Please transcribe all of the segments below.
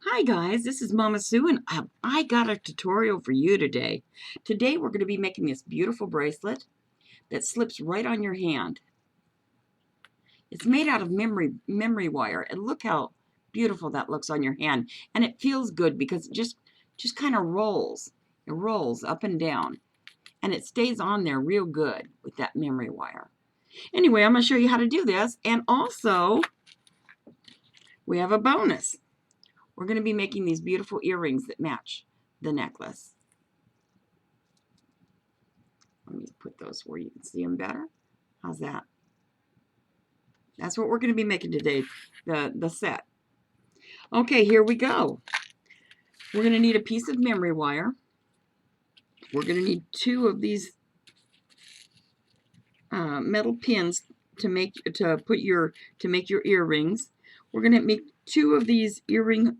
Hi guys, this is Mama Sue and I got a tutorial for you today. Today we're going to be making this beautiful bracelet that slips right on your hand. It's made out of memory wire, and look how beautiful that looks on your hand. And it feels good because it just kind of rolls. It rolls up and down and it stays on there real good with that memory wire. Anyway, I'm going to show you how to do this, and also we have a bonus. We're going to be making these beautiful earrings that match the necklace. Let me put those where you can see them better. How's that? That's what we're going to be making today, the set. Okay, here we go. We're going to need a piece of memory wire. We're going to need two of these metal pins to make your earrings. We're going to make two of these earring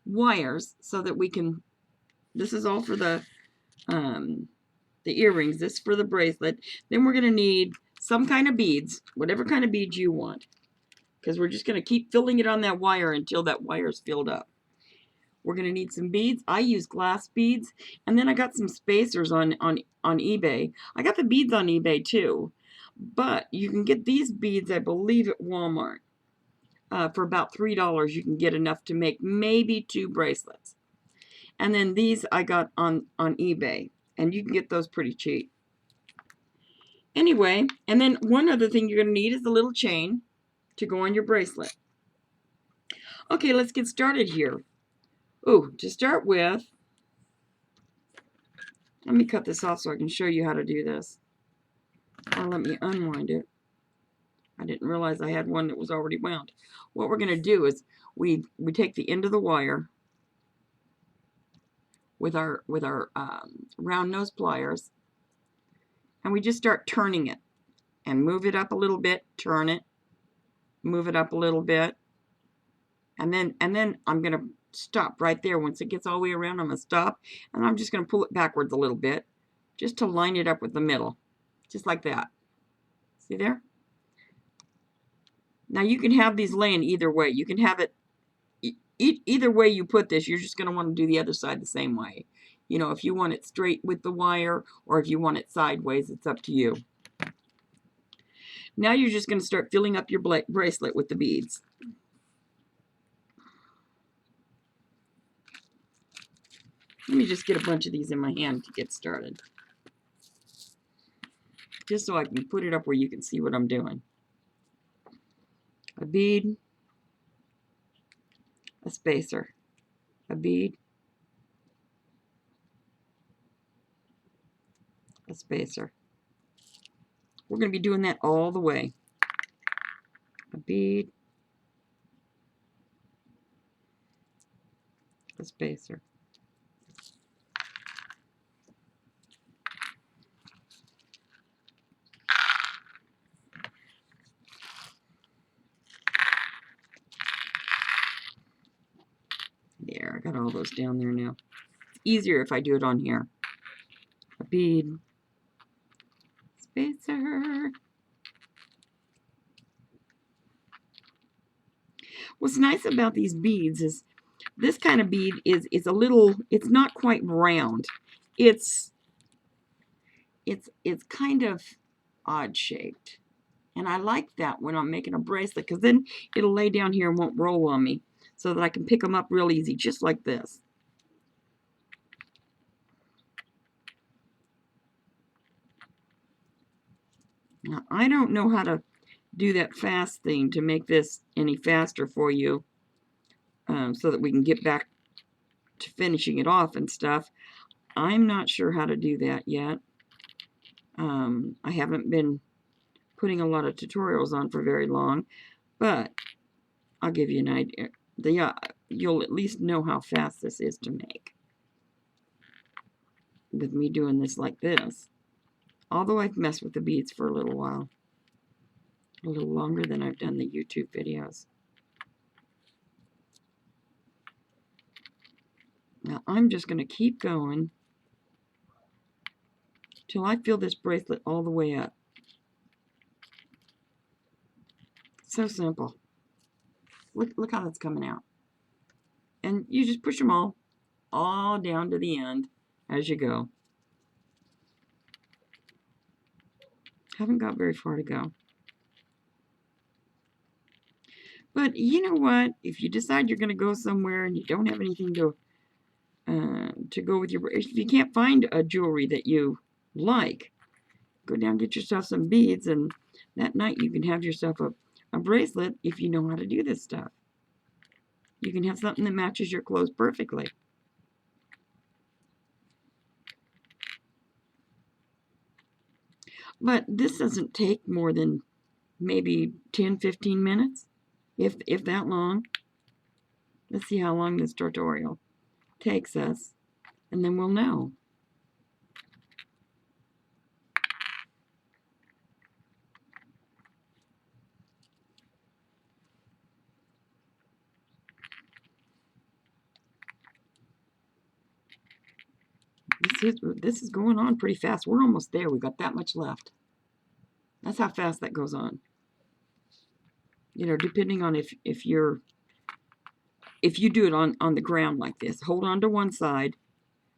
wires so that we can. This is all for the earrings. This for the bracelet. Then we're going to need some kind of beads, whatever kind of beads you want, because we're just going to keep filling it on that wire until that wire is filled up. We're going to need some beads. I use glass beads, and then I got some spacers on eBay. I got the beads on eBay too, but you can get these beads, I believe, at Walmart for about $3. You can get enough to make maybe 2 bracelets. And then these I got on eBay, and you can get those pretty cheap. Anyway, and then one other thing you're going to need is a little chain to go on your bracelet. Okay, let's get started here. Oh, to start with, let me cut this off so I can show you how to do this. Or let me unwind it. I didn't realize I had one that was already wound. What we're going to do is we take the end of the wire with our round nose pliers, and we just start turning it and move it up a little bit, turn it, move it up a little bit, and then I'm going to stop right there. Once it gets all the way around, I'm going to stop, and I'm just going to pull it backwards a little bit just to line it up with the middle, just like that. See there? Now you can have these laying either way. You can have it either way you put this. You're just going to want to do the other side the same way. You know, if you want it straight with the wire or if you want it sideways, it's up to you. Now you're just going to start filling up your bracelet with the beads. Let me just get a bunch of these in my hand to get started, just so I can put it up where you can see what I'm doing. A bead, a spacer, a bead, a spacer. We're going to be doing that all the way. A bead, a spacer. There, I got all those down there now. It's easier if I do it on here. A bead, spacer. What's nice about these beads is this kind of bead is a little, it's not quite round. It's kind of odd shaped. And I like that when I'm making a bracelet, because then it'll lay down here and won't roll on me, so that I can pick them up real easy, just like this. Now, I don't know how to do that fast thing to make this any faster for you, so that we can get back to finishing it off and stuff. I'm not sure how to do that yet. I haven't been putting a lot of tutorials on for very long, but I'll give you an idea. You'll at least know how fast this is to make with me doing this like this. Although I've messed with the beads for a little while, a little longer than I've done the YouTube videos. Now I'm just going to keep going till I fill this bracelet all the way up. So simple. Look how that's coming out. And you just push them all down to the end as you go. Haven't got very far to go. But you know what? If you decide you're going to go somewhere and you don't have anything to go with your, if you can't find a jewelry that you like, go down and get yourself some beads, and that night you can have yourself a bracelet if you know how to do this stuff. You can have something that matches your clothes perfectly. But this doesn't take more than maybe 10-15 minutes, if that long. Let's see how long this tutorial takes us, and then we'll know. This is going on pretty fast. We're almost there. We've got that much left. That's how fast that goes on. You know, depending on if you do it on the ground like this, hold on to one side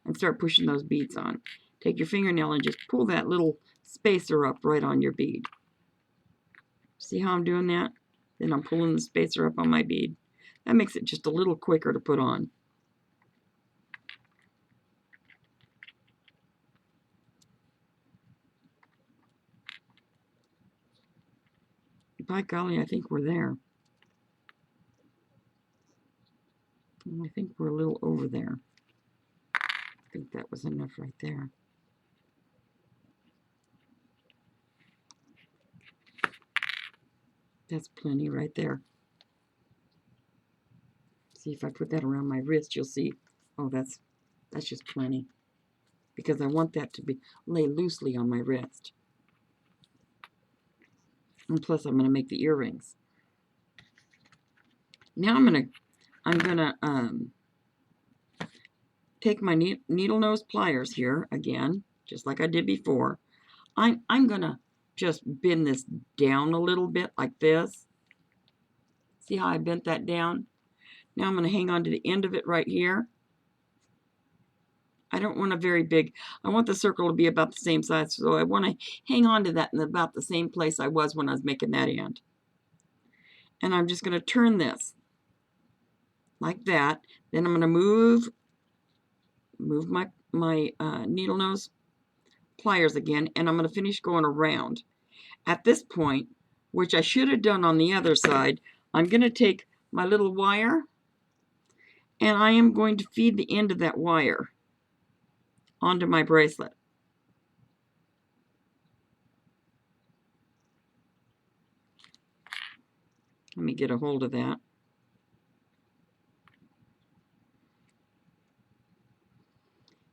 and start pushing those beads on. Take your fingernail and just pull that little spacer up right on your bead. See how I'm doing that? Then I'm pulling the spacer up on my bead. That makes it just a little quicker to put on. By golly, I think we're there. I think we're a little over there. I think that was enough right there. That's plenty right there. See, if I put that around my wrist, you'll see, oh, that's just plenty. Because I want that to lay loosely on my wrist. And plus, I'm going to make the earrings. Now I'm gonna take my needle nose pliers here again, just like I did before. I'm gonna just bend this down a little bit like this. See how I bent that down? Now I'm gonna hang on to the end of it right here. I don't want a very big, I want the circle to be about the same size, so I want to hang on to that in about the same place I was when I was making that end. And I'm just going to turn this like that. Then I'm going to move my needle nose pliers again, and I'm going to finish going around. At this point, which I should have done on the other side, I'm going to take my little wire, and I am going to feed the end of that wire onto my bracelet. Let me get a hold of that.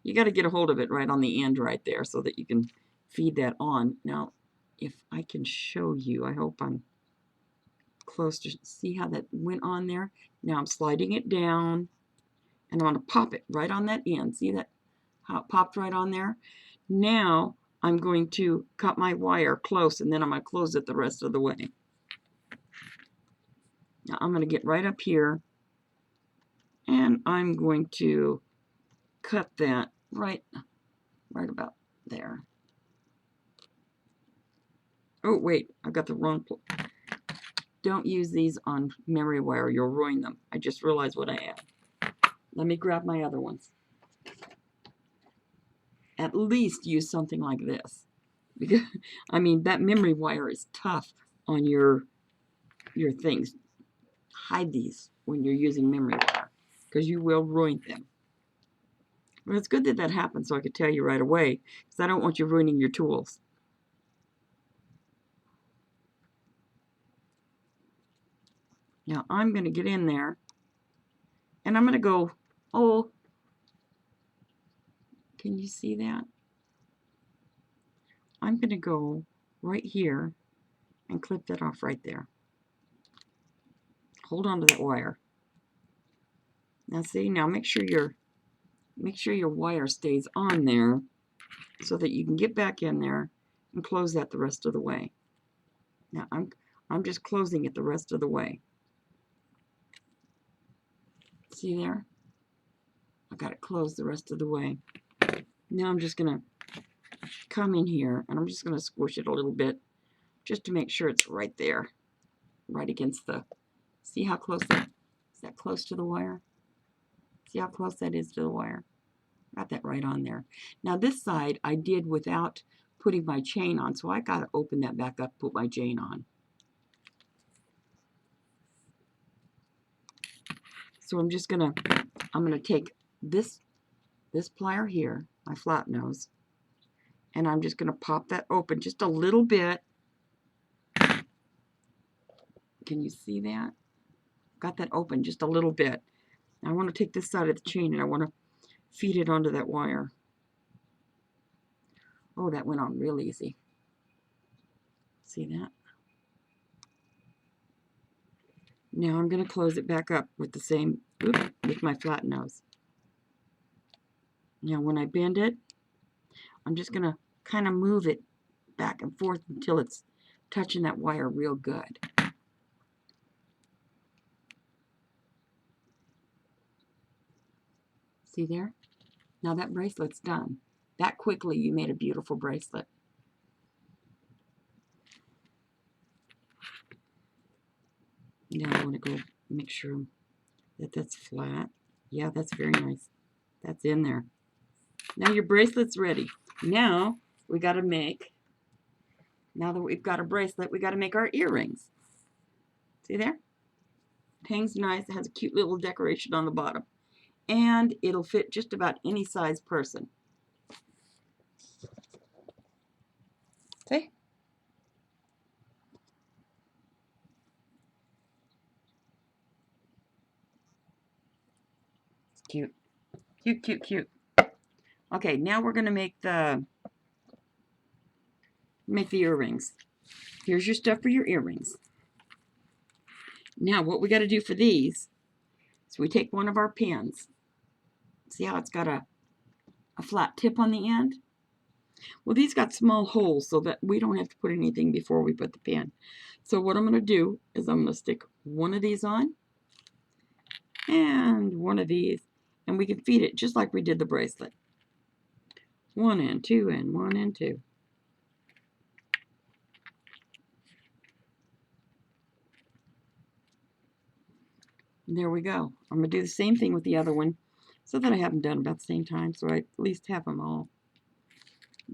You got to get a hold of it right on the end right there so that you can feed that on. Now, if I can show you, I hope I'm close to see how that went on there. Now I'm sliding it down, and I'm going to pop it right on that end. See that? How it popped right on there? Now I'm going to cut my wire close, and then I'm going to close it the rest of the way. Now I'm going to get right up here, and I'm going to cut that right about there. Oh, wait, I've got the wrong. Don't use these on memory wire. You'll ruin them. I just realized what I had. Let me grab my other ones. At least use something like this. Because, I mean, that memory wire is tough on your things. Hide these when you're using memory wire, because you will ruin them. Well, it's good that that happened so I could tell you right away, because I don't want you ruining your tools. Now I'm going to get in there, and I'm going to go, oh, can you see that? I'm going to go right here and clip that off right there. Hold on to that wire. Now see, now make sure your wire stays on there so that you can get back in there and close that the rest of the way. Now I'm just closing it the rest of the way. See there? I got it closed the rest of the way. Now I'm just going to come in here and I'm just going to squish it a little bit just to make sure it's right there, right against the, see how close that, is that close to the wire? See how close that is to the wire? Got that right on there. Now this side I did without putting my chain on, so I got to open that back up, put my chain on. So I'm gonna take this plier here, my flat nose, and I'm just gonna pop that open just a little bit. Can you see that? Got that open just a little bit. Now I want to take this side of the chain and I want to feed it onto that wire. Oh, that went on real easy. See that? Now I'm going to close it back up with the same, with my flat nose. Now when I bend it, I'm just going to kind of move it back and forth until it's touching that wire real good. See there? Now that bracelet's done. That quickly you made a beautiful bracelet. Now I want to go make sure that that's flat. Yeah, that's very nice. That's in there. Now your bracelet's ready. Now we got to make, now that we've got a bracelet, we got to make our earrings. See there? It hangs nice. It has a cute little decoration on the bottom. And it'll fit just about any size person. See? It's cute. Cute, cute, cute. Okay, now we're going to make the earrings. Here's your stuff for your earrings. Now what we got to do for these is we take one of our pins. See how it's got a flat tip on the end? Well, these got small holes so that we don't have to put anything before we put the pin. So what I'm going to do is I'm going to stick one of these on and one of these, and we can feed it just like we did the bracelet. 1 and 2 and 1 and 2. And there we go. I'm going to do the same thing with the other one so that I have them done about the same time, so I at least have them all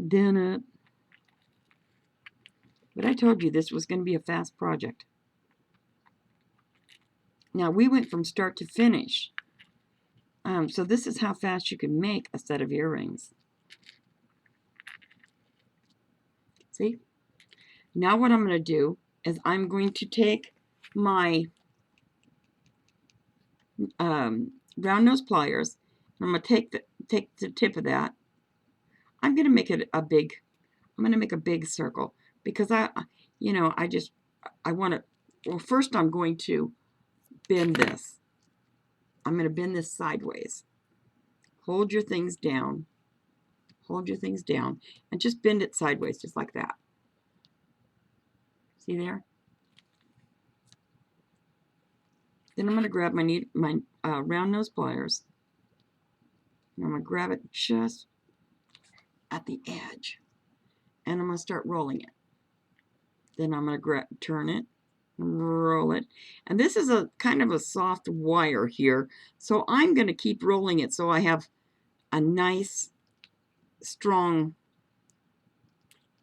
done it. But I told you this was going to be a fast project. Now we went from start to finish. So this is how fast you can make a set of earrings. See? Now what I'm going to do is I'm going to take my round nose pliers. I'm going to take the tip of that. I'm going to make it I'm going to make a big circle because I want to, well, first I'm going to bend this. I'm going to bend this sideways. Hold your things down. Hold your things down and just bend it sideways just like that. See there? Then I'm going to grab my round nose pliers. And I'm going to grab it just at the edge. And I'm going to start rolling it. Then I'm going to turn it, roll it. And this is a kind of a soft wire here. So I'm going to keep rolling it so I have a nice, strong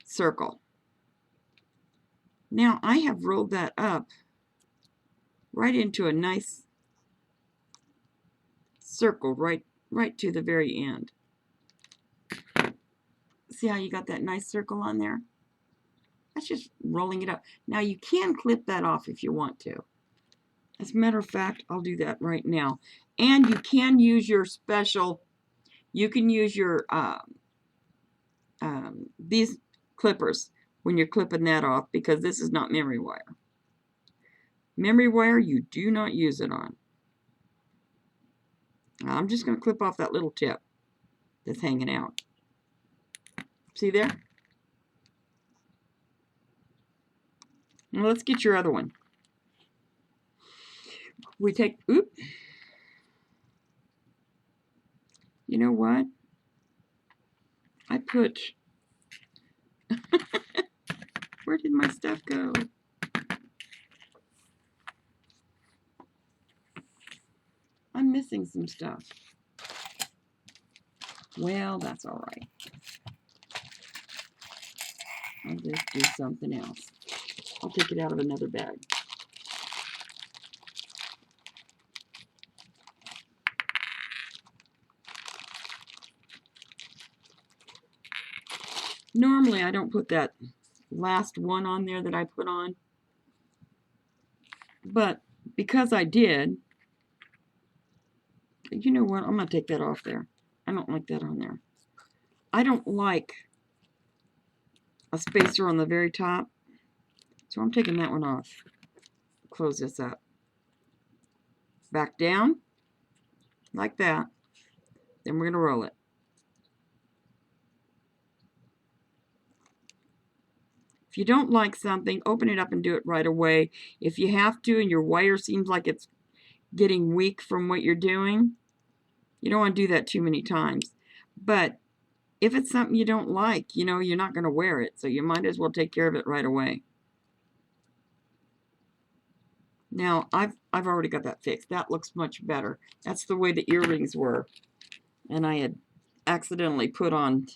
circle. Now I have rolled that up right into a nice circle right to the very end. See how you got that nice circle on there? That's just rolling it up. Now you can clip that off if you want to. As a matter of fact, I'll do that right now. And you can use your special, you can use your these clippers when you're clipping that off, because this is not memory wire. Memory wire you do not use it on. I'm just going to clip off that little tip that's hanging out. See there? Now let's get your other one. We take, You know what? I put, where did my stuff go? I'm missing some stuff. Well, that's all right. I'll just do something else. I'll take it out of another bag. Normally, I don't put that last one on there that I put on. But because I did, you know what? I'm going to take that off there. I don't like that on there. I don't like a spacer on the very top. So I'm taking that one off. Close this up. Back down. Like that. Then we're going to roll it. If you don't like something, open it up and do it right away. If you have to and your wire seems like it's getting weak from what you're doing, you don't want to do that too many times. But if it's something you don't like, you know, you're not going to wear it. So you might as well take care of it right away. Now, I've already got that fixed. That looks much better. That's the way the earrings were. And I had accidentally put on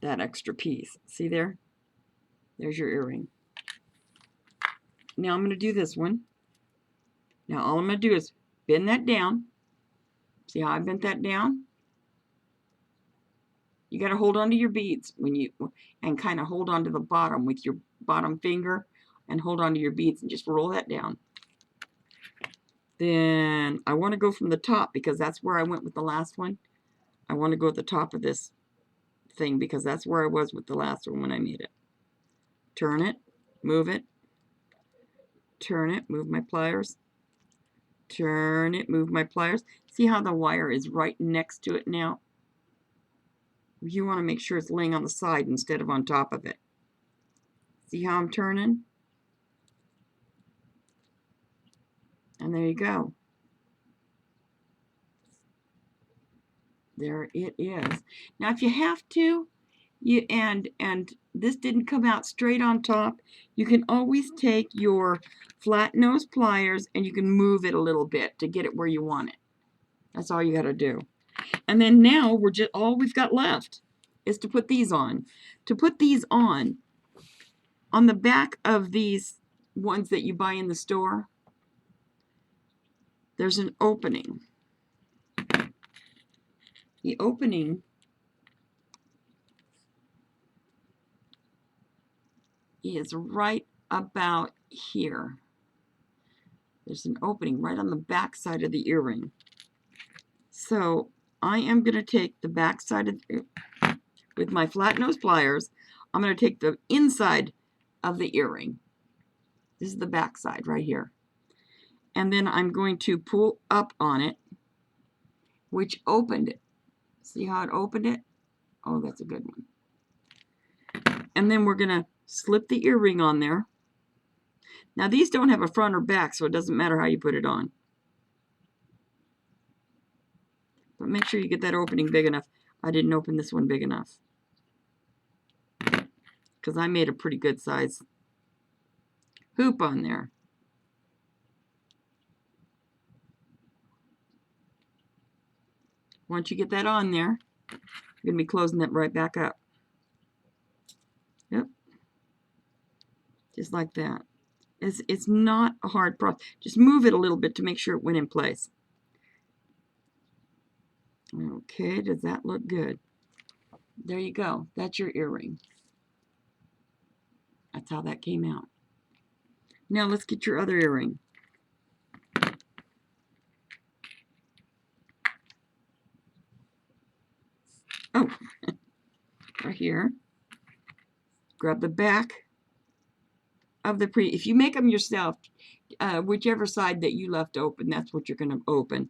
that extra piece. See there? There's your earring. Now I'm going to do this one. Now all I'm going to do is bend that down. See how I bent that down? You got to hold on to your beads when you, and kind of hold on to the bottom with your bottom finger and hold on to your beads and just roll that down. Then I want to go from the top because that's where I went with the last one. I want to go at the top of this thing because that's where I was with the last one when I made it. Turn it, move it, turn it, move my pliers, turn it, move my pliers. See how the wire is right next to it now? You want to make sure it's laying on the side instead of on top of it. See how I'm turning? And there you go. There it is. Now if you have to, and this didn't come out straight on top, you can always take your flat nose pliers and you can move it a little bit to get it where you want it. That's all you got to do. And then now we're just, all we've got left is to put these on. To put these on the back of these ones that you buy in the store, there's an opening. The opening is right about here. There's an opening right on the back side of the earring. So I am going to take the back side of with my flat nose pliers, I'm going to take the inside of the earring. This is the back side right here. And then I'm going to pull up on it, which opened it. See how it opened it? Oh, that's a good one. And then we're going to slip the earring on there. Now these don't have a front or back, so it doesn't matter how you put it on. But make sure you get that opening big enough. I didn't open this one big enough, because I made a pretty good size hoop on there. Once you get that on there, you're going to be closing that right back up. Yep. Just like that. It's not a hard process. Just move it a little bit to make sure it went in place. Okay, does that look good? There you go. That's your earring. That's how that came out. Now let's get your other earring. Oh, right here. Grab the back of the if you make them yourself, whichever side that you left open, that's what you're going to open.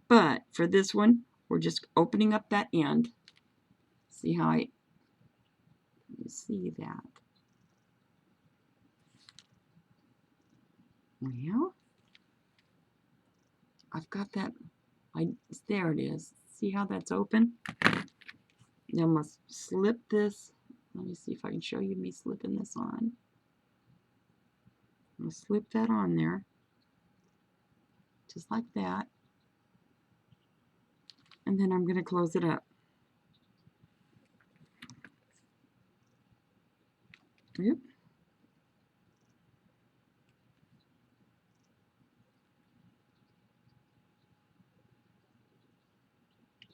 But for this one, we're just opening up that end. See how you see that? Well, I've got that. There it is. See how that's open? Now I'm going to slip this. Let me see if I can show you me slipping this on. I'm going to slip that on there. Just like that. And then I'm going to close it up. Yep.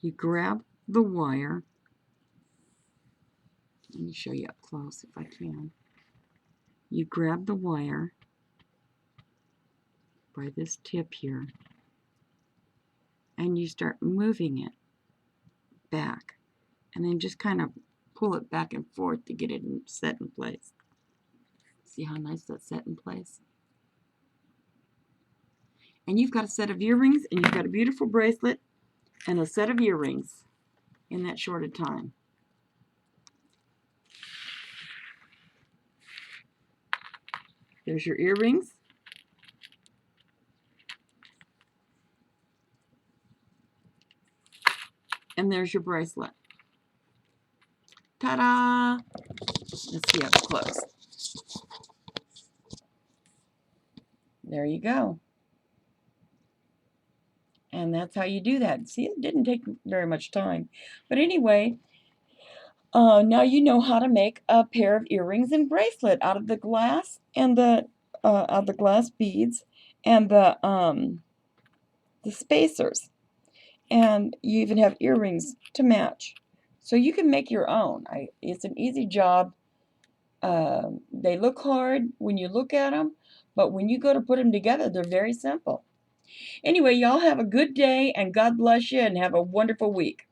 You grab the wire. Let me show you up close if I can. You grab the wire by this tip here, and you start moving it back, and then just kind of pull it back and forth to get it set in place. See how nice that's set in place? And you've got a set of earrings, and you've got a beautiful bracelet and a set of earrings in that short a time. There's your earrings. And there's your bracelet. Ta-da! Let's see up close. There you go. And that's how you do that. See, it didn't take very much time. But anyway, now you know how to make a pair of earrings and bracelet out of the glass and the glass beads and the spacers. And you even have earrings to match. So you can make your own. It's an easy job. They look hard when you look at them, but when you go to put them together, they're very simple. Anyway, y'all have a good day, and God bless you, and have a wonderful week.